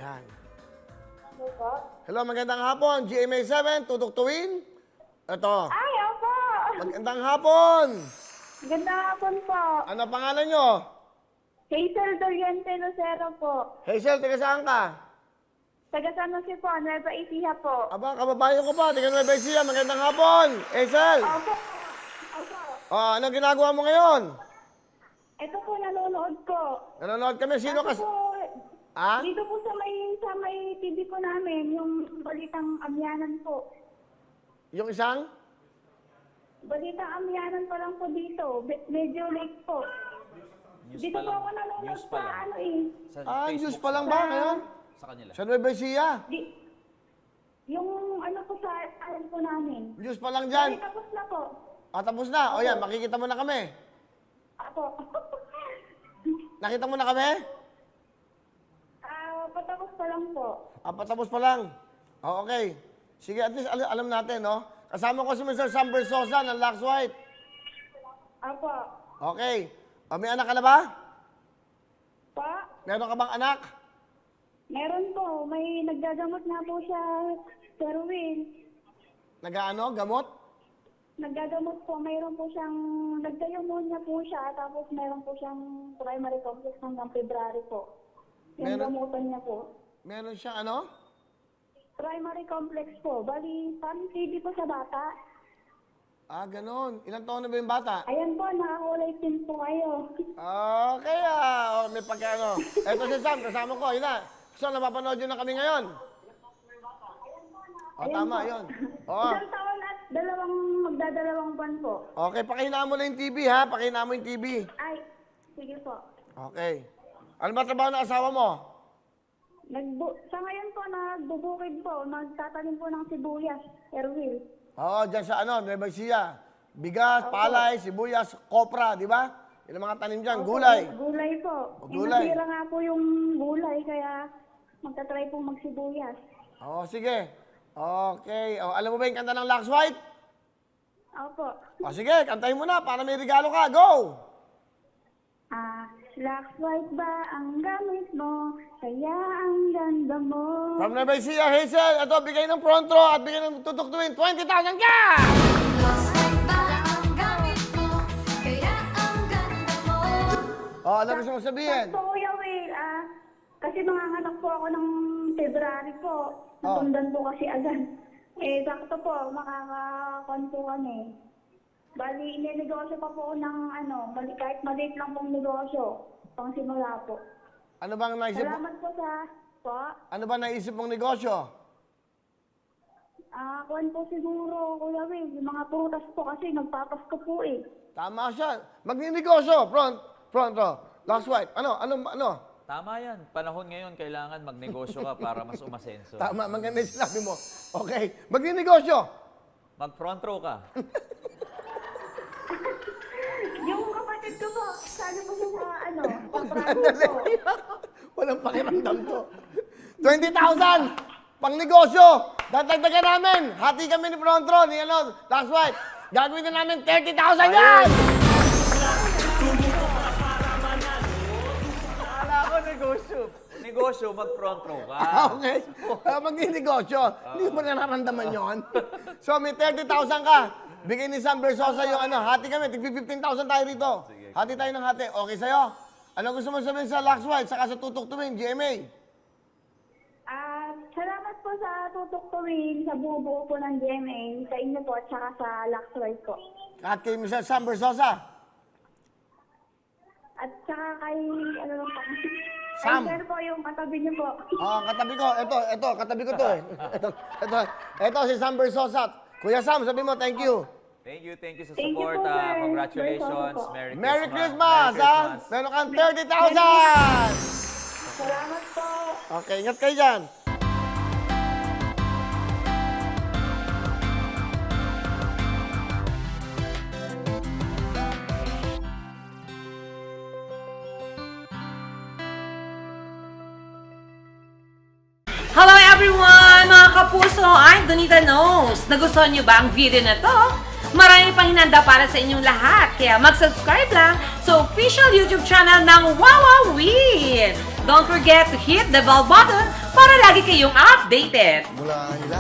Yan. Ano po? Hello, magandang hapon. GMA7, tutuktuin. Ito. Ay, opo! Magandang hapon. Gandang hapon po. Ano pangalan nyo? Hazel Doriente Lucero po. Hazel, taga saan ka? Taga San Jose po, Nueva Ecija po. Aba, kababayan ko pa. Taga Nueva Ecija. Magandang hapon. Hazel. Opo. Opo. Oh, anong ginagawa mo ngayon? Ito po, nanonood po. Nanonood kami. Sino Ito ka? po, Ah? dito po sa may TV po namin, yung Balitang Amyanan po. Yung isang? Balitang Amyanan pa lang po dito. Medyo late po. News Dito pa po lang. ako nanonood News sa pa lang. ano eh. Sa Ah, Facebook news pa lang ba ngayon? Sa kanila. Sa Nueva Ecija. Yung ano po sa alam po namin. News pa lang Ay, dyan. tapos na po. Ah, tapos na. O yan, makikita mo na kami. Ako. Nakita mo na kami? Patapos pa lang po. Ah, patapos pa lang. Oh, okay. Sige, at least alam natin, no? Kasama ko si Mr. Sam Bersosa ng Lux White. Apo. Okay. O, may anak ka na ba? Pa? Meron ka bang anak? Meron po. May naggagamot na po siya, Sir Will. Nag-ano? Gamot? Naggagamot po. Mayroon po siyang, nagda-pneumonia po siya. Tapos mayroon po siyang primary complex hanggang February po. Yung Meron? gamutan niya po. Meron siyang ano? Primary complex po. Bali, parang TB po sa bata. Ah, ganon. Ilang taon na ba yung bata? Ayan po, nakakulay din po kayo. Okay, ah. Oh, may pagkano. Eto si Sam, kasama ko. Yun na. So, napapanood yun na kami ngayon. O, Ayan tama, po. yun. Oh. Isang taon at magdadalawang buwan po. Okay, pakihinaan mo na yung TV, ha? Pakihinaan mo yung TV. Ay, sige po. Okay. Ano ba trabaho ng asawa mo? Sa ngayon po, nagbubukid po. Nagtatanim po ng sibuyas, Erwil. Oo, dyan sa ano, Nueva Ecija. Bigas, palay, sibuyas, kopra, di ba? Yung mga tanim dyan, gulay. Gulay po. O, gulay. Nasira nga po yung gulay, kaya magtatry po magsibuyas. Oo, sige. Okay. O, alam mo ba yung kanta ng Lux White? Opo. O, sige, kantahin mo na para may regalo ka. Go! Lux White ba ang gamit mo? Kaya ang ganda mo. From Nueva Ecija, Hazel, ito, bigay ng front row at bigay ng tutuktuin, 20,000 ka! O, ano gusto mo sabihin? Sakto, Kuya Will. Kasi manganganak po ako ng February po. Natundan po kasi agad. Sakto po, makakakon po kami. Bali, ininegosyo pa po ako ng kahit maliit lang pong negosyo. Pang simula po. Ano bang naisip mo? Salamat po sa Ano ba naisip mong negosyo? kuwan po siguro, Kuya Will. Yung mga prutas po kasi nagpapasko po eh. Tama siya. Magninegosyo. Front row. Lux White. Ano? Tama yan. Panahon ngayon, kailangan magnegosyo ka para mas umasenso. Tama, maganda yung sinabi mo. Okay. Magninegosyo. Mag-front row ka. Yung kapatid ko po, sabi po siya sa paprado po. Walang pakiramdam to. 20,000! Pang negosyo! Dadagdagan namin! Hati kami ni front row, ni Lux White. Gagawin na namin 30,000 yan! Akala ko negosyo. Negosyo, mag-front row ka. Okay. Magninegosyo. Hindi mo nararamdaman yon. So, may 30,000 ka. Bigay ni Sam Bersosa yung hati kami. Tig 15,000 tayo rito. Hati tayo ng hati. Okay sa'yo? Ano gusto mo sabihin sa Lux White, saka sa tutuktuin, GMA? Salamat po sa tutuktuin sa buo-buo po ng GMA, sa inyo po at saka sa Lux White po. At kay Mr. Sam Bersosa. At saka kay, Sam. Ay, sir po, yung katabi niyo po. Katabi ko. Ito, katabi ko to eh. Ito si Sam Bersosa. Kuya Sam, sabi mo, thank you. Thank you sa Thank you support. po, sir. Congratulations. Merry Merry Christmas, Merry ha? Christmas. Meron kang 30,000! Salamat po. Okay, ingat kayo dyan. Hello everyone! Mga kapuso, I'm Donita Knows. Nagustuhan niyo ba ang video na to? Marami pang hinanda para sa inyong lahat. Kaya mag-subscribe lang sa official YouTube channel ng Wawa Win! Don't forget to hit the bell button para lagi kayong updated.